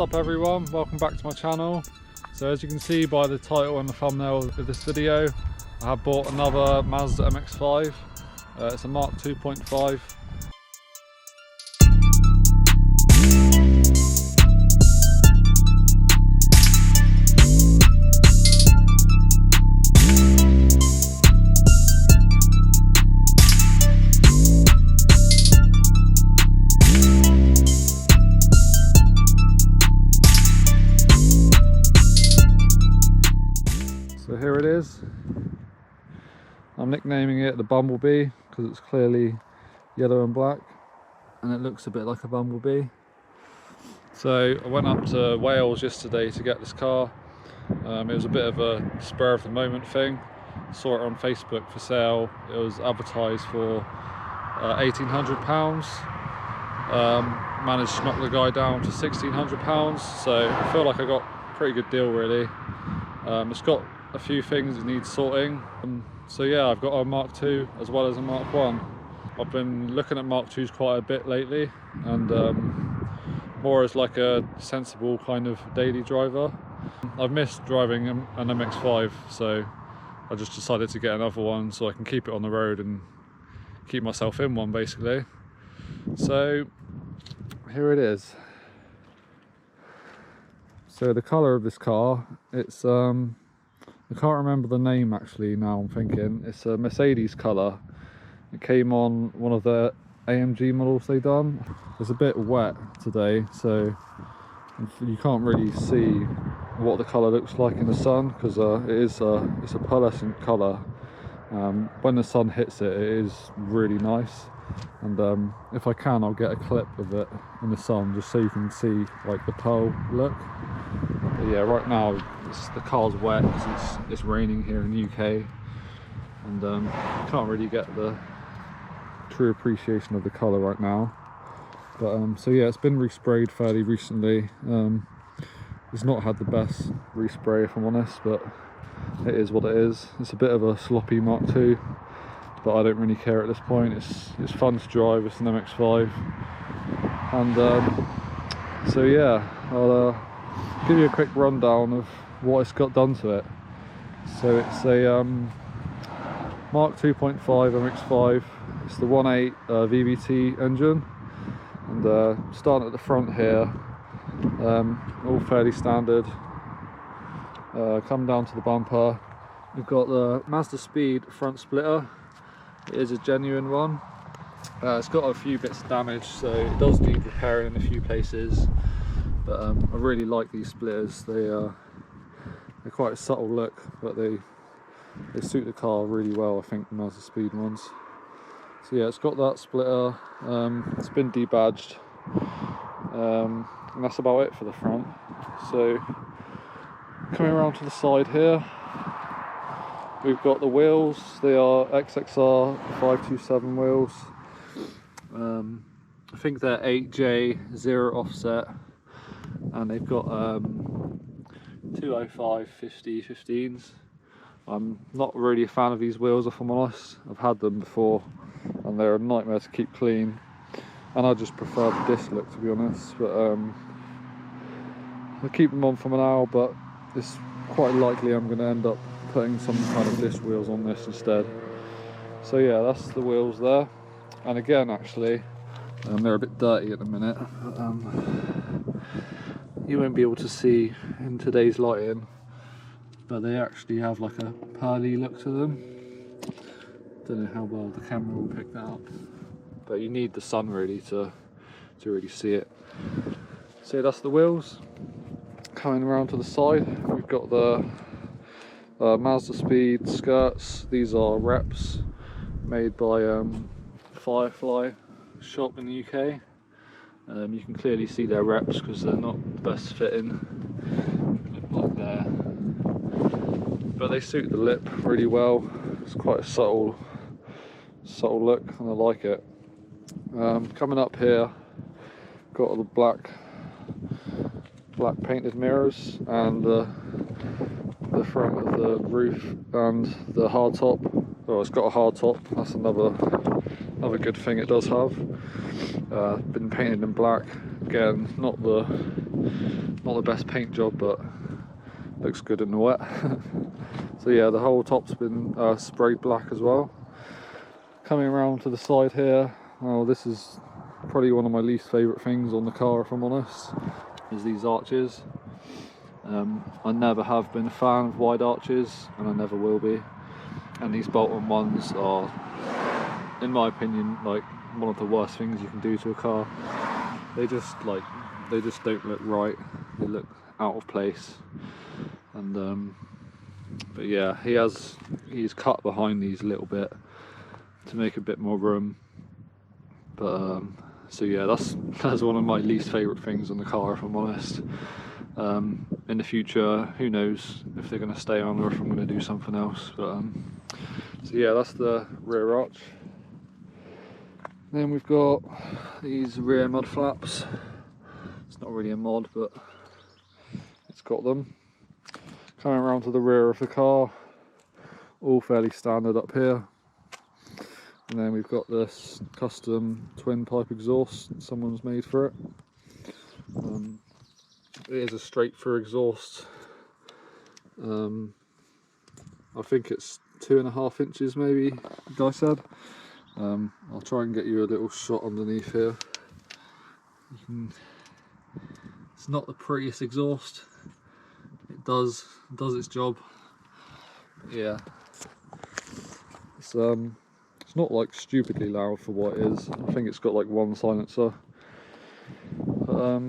up everyone, welcome back to my channel. So as you can see by the title and the thumbnail of this video, I have bought another Mazda MX-5. It's a Mark 2.5. So here it is. I'm nicknaming it the Bumblebee because it's clearly yellow and black and it looks a bit like a bumblebee. So I went up to Wales yesterday to get this car. It was a bit of a spur of the moment thing. Saw it on Facebook for sale. It was advertised for £1,800. Managed to knock the guy down to £1,600, so I feel like I got a pretty good deal really. It's got a few things that need sorting. So yeah, I've got a Mark II as well as a Mark 1. I've been looking at Mark IIs quite a bit lately, and more as like a sensible kind of daily driver. I've missed driving an MX-5, so I just decided to get another one so I can keep it on the road and keep myself in one basically. So here it is. So the colour of this car, it's I can't remember the name actually now, I'm thinking. It's a Mercedes colour. It came on one of the AMG models they done. It's a bit wet today, so you can't really see what the colour looks like in the sun because it's a pearlescent colour. When the sun hits it, it is really nice. And if I can, I'll get a clip of it in the sun just so you can see like the pearl look. But yeah, right now the car's wet because it's raining here in the UK, and you can't really get the true appreciation of the colour right now. But so yeah, it's been resprayed fairly recently. It's not had the best respray if I'm honest, but it is what it is. It's a bit of a sloppy Mark II, but I don't really care at this point. It's fun to drive. It's an MX-5, and so yeah, I'll give you a quick rundown of what it's got done to it. So it's a Mark 2.5 MX-5. It's the 1.8 VVT engine, and starting at the front here, all fairly standard. Come down to the bumper, we've got the Mazda Speed front splitter. It is a genuine one. It's got a few bits of damage, so it does need repairing in a few places, but I really like these splitters. They're quite a subtle look, but they suit the car really well, I think, the Mazda Speed ones. So yeah, it's got that splitter. It's been debadged, and that's about it for the front. So coming around to the side here, we've got the wheels. They are XXR 527 wheels. I think they're 8J 0 offset, and they've got 205 50 15s. I'm not really a fan of these wheels if I'm honest. I've had them before and they're a nightmare to keep clean, and I just prefer the disc look to be honest. But I'll keep them on for now, but it's quite likely I'm going to end up putting some kind of disc wheels on this instead. So yeah, that's the wheels there. And again, actually, they're a bit dirty at the minute. You won't be able to see in today's lighting, but they actually have like a pearly look to them. Don't know how well the camera will pick that up, but you need the sun really to really see it. So that's the wheels. Coming around to the side, we've got the Mazda Speed skirts. These are reps made by Firefly shop in the UK. You can clearly see their reps because they're not the best fitting. Look like there, but they suit the lip really well. It's quite a subtle look, and I like it. Coming up here, got all the black painted mirrors, and the front of the roof and the hard top. Well, it's got a hard top. That's another good thing it does have. Been painted in black. Again, not the not the best paint job, but looks good in the wet. So yeah, the whole top's been sprayed black as well. Coming around to the side here, well, this is probably one of my least favourite things on the car, if I'm honest, is these arches. I never have been a fan of wide arches, and I never will be. And these bolt-on ones are, in my opinion, like one of the worst things you can do to a car. They just don't look right. They look out of place. And but yeah, he's cut behind these a little bit to make a bit more room. But so yeah, that's one of my least favourite things on the car, if I'm honest. In the future, who knows if they're going to stay on or if I'm going to do something else. But so yeah, that's the rear arch. Then we've got these rear mud flaps. It's not really a mod, but it's got them. Coming around to the rear of the car, all fairly standard up here. And then we've got this custom twin pipe exhaust someone's made for it. It is a straight through exhaust. I think it's 2.5 inches maybe, the guy said. I'll try and get you a little shot underneath here. It's not the prettiest exhaust. It does its job. But yeah, it's not like stupidly loud for what it is. I think it's got like one silencer. But,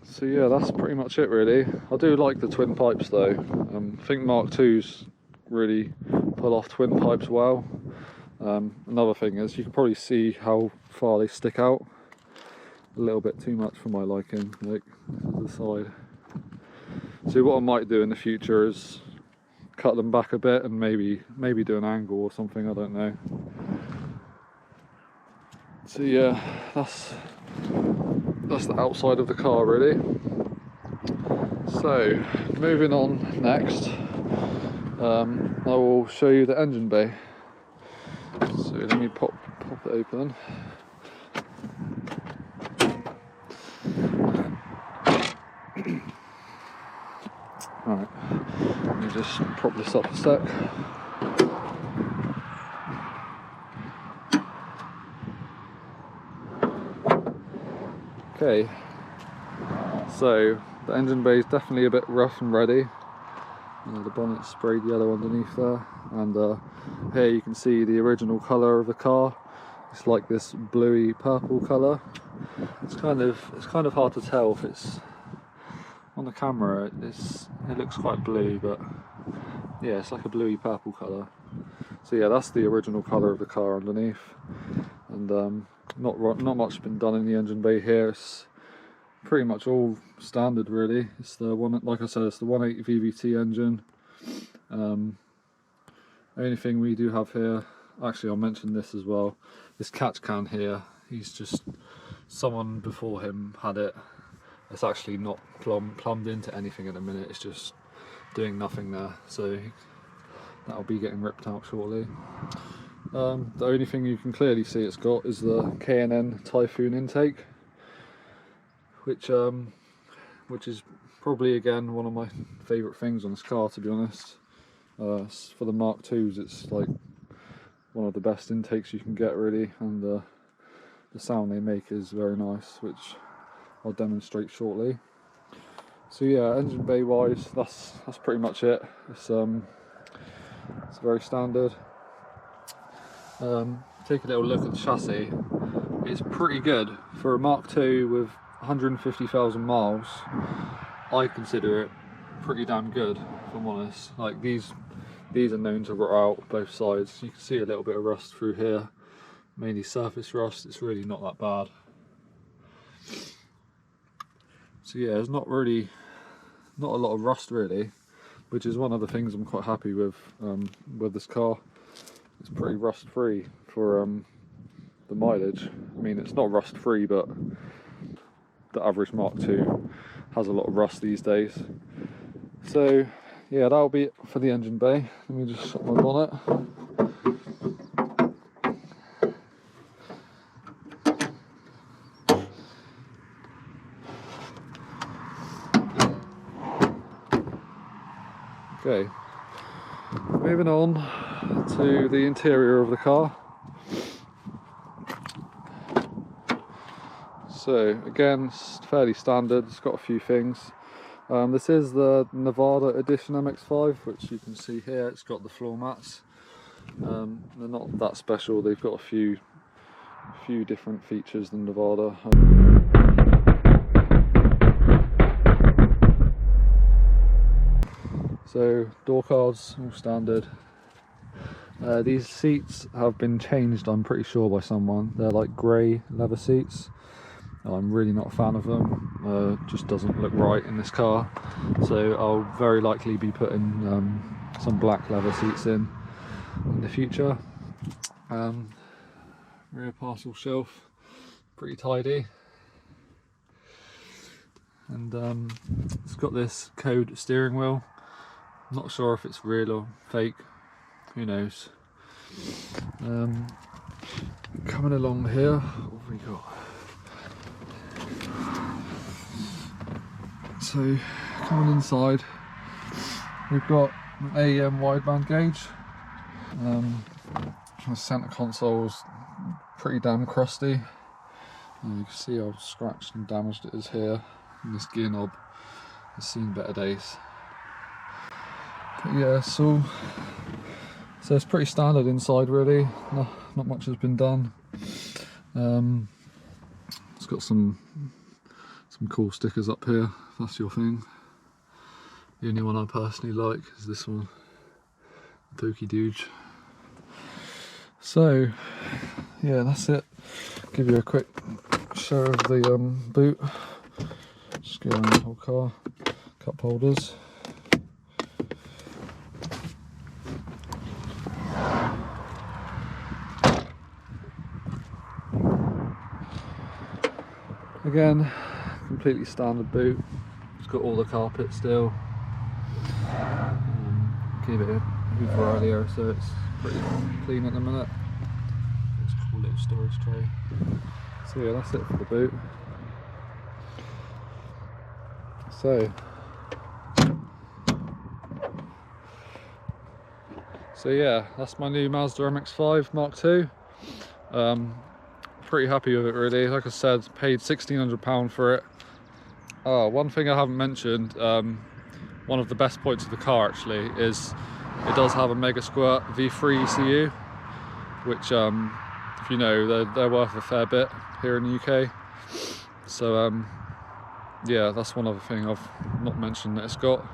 so yeah, that's pretty much it really. I do like the twin pipes though. I think Mark II's really pull off twin pipes well. Another thing is you can probably see how far they stick out. A little bit too much for my liking, like to the side. So what I might do in the future is cut them back a bit and maybe do an angle or something, I don't know. So yeah, that's the outside of the car really. So moving on next, I will show you the engine bay. So let me pop it open. Alright, let me just prop this up a sec. Okay, so the engine bay is definitely a bit rough and ready. The bonnet's sprayed yellow underneath there, and here you can see the original colour of the car. It's like this bluey purple colour. It's kind of hard to tell if it's on the camera. It looks quite blue, but yeah, it's like a bluey purple colour. So yeah, that's the original colour of the car underneath, and not much been done in the engine bay here. It's pretty much all standard really. It's the one, like I said, it's the 1.8 VVT engine. Only thing we do have here, actually I'll mention this as well, this catch can here, someone before him had it. It's actually not plumbed into anything at the minute, it's just doing nothing there, so that'll be getting ripped out shortly. The only thing you can clearly see it's got is the K&N Typhoon intake, which is probably again one of my favourite things on this car, to be honest. For the Mark IIs, it's like one of the best intakes you can get really, and the sound they make is very nice, which I'll demonstrate shortly. So yeah, engine bay wise, that's pretty much it. It's very standard. Take a little look at the chassis. It's pretty good for a Mark II with 150,000 miles. I consider it pretty damn good, if I'm honest. Like these are known to rot out both sides. You can see a little bit of rust through here, mainly surface rust. It's really not that bad. So yeah, there's not a lot of rust really, which is one of the things I'm quite happy with this car. It's pretty rust free for the mileage. I mean, it's not rust free, but the average Mark II has a lot of rust these days. So yeah, that'll be it for the engine bay. Let me just shut my bonnet. Okay, moving on to the interior of the car. So again, it's fairly standard, it's got a few things. This is the Nevada Edition MX-5, which you can see here. It's got the floor mats. They're not that special, they've got a few different features than Nevada. So door cards, all standard. These seats have been changed, I'm pretty sure, by someone. They're like grey leather seats. I'm really not a fan of them. Just doesn't look right in this car. So I'll very likely be putting some black leather seats in the future. Rear parcel shelf, pretty tidy. And it's got this code steering wheel. I'm not sure if it's real or fake, who knows. Coming along here, what have we got? So coming inside, we've got an AEM wideband gauge. The centre console's pretty damn crusty. You can see how scratched and damaged it is here, and this gear knob has seen better days. But yeah, so it's pretty standard inside really. Not much has been done. It's got some cool stickers up here, if that's your thing. The only one I personally like is this one, Pokey Dooge. So yeah, that's it. Give you a quick show of the boot. Just go around the whole car. Cup holders. Again, completely standard boot. It's got all the carpet still. Gave it a hoover earlier, so it's pretty clean at the minute. It's a cool little storage tray. So yeah, that's it for the boot. So yeah, that's my new Mazda MX-5 Mark II. Pretty happy with it really. Like I said, paid £1,600 for it. One thing I haven't mentioned, one of the best points of the car actually, is it does have a Mega Squirt V3 ECU, which if you know, they're worth a fair bit here in the UK. So yeah, that's one other thing I've not mentioned that it's got.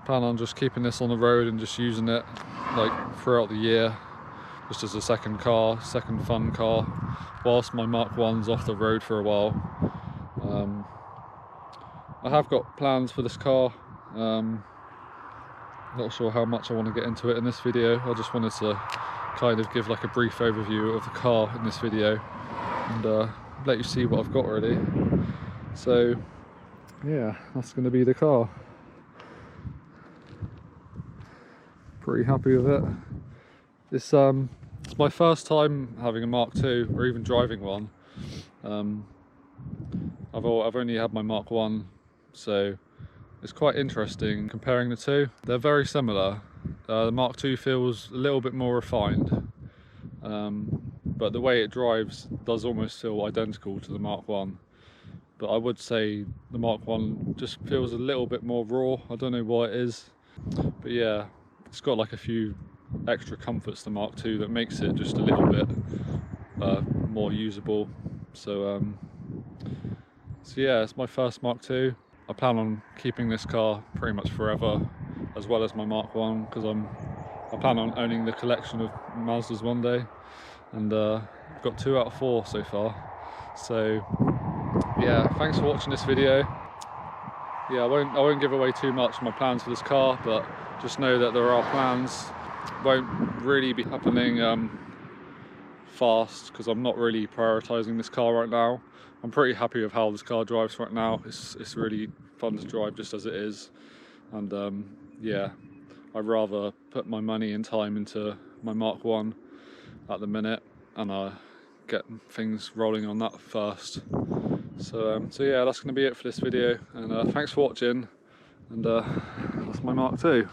Plan on just keeping this on the road and just using it like throughout the year, just as a second fun car, whilst my Mark 1's off the road for a while. I have got plans for this car. Not sure how much I want to get into it in this video. I just wanted to kind of give like a brief overview of the car in this video and let you see what I've got already. So yeah, that's going to be the car. Pretty happy with it. It's my first time having a Mark II or even driving one. I've only had my Mark 1, so it's quite interesting comparing the two. They're very similar. The Mark II feels a little bit more refined, but the way it drives does almost feel identical to the Mark 1. But I would say the Mark 1 just feels a little bit more raw. I don't know why it is, but yeah, it's got like a few extra comforts to Mark II that makes it just a little bit more usable. So yeah, it's my first Mark II. I plan on keeping this car pretty much forever, as well as my Mark 1, because I plan on owning the collection of Mazdas one day, and I've got 2 out of 4 so far. So yeah, thanks for watching this video. Yeah, I won't give away too much of my plans for this car, but just know that there are plans. Won't really be happening fast, because I'm not really prioritising this car right now. I'm pretty happy with how this car drives right now. It's really fun to drive just as it is, and yeah, I'd rather put my money and time into my Mark 1 at the minute and get things rolling on that first. So yeah, that's going to be it for this video, and thanks for watching, and that's my Mark II.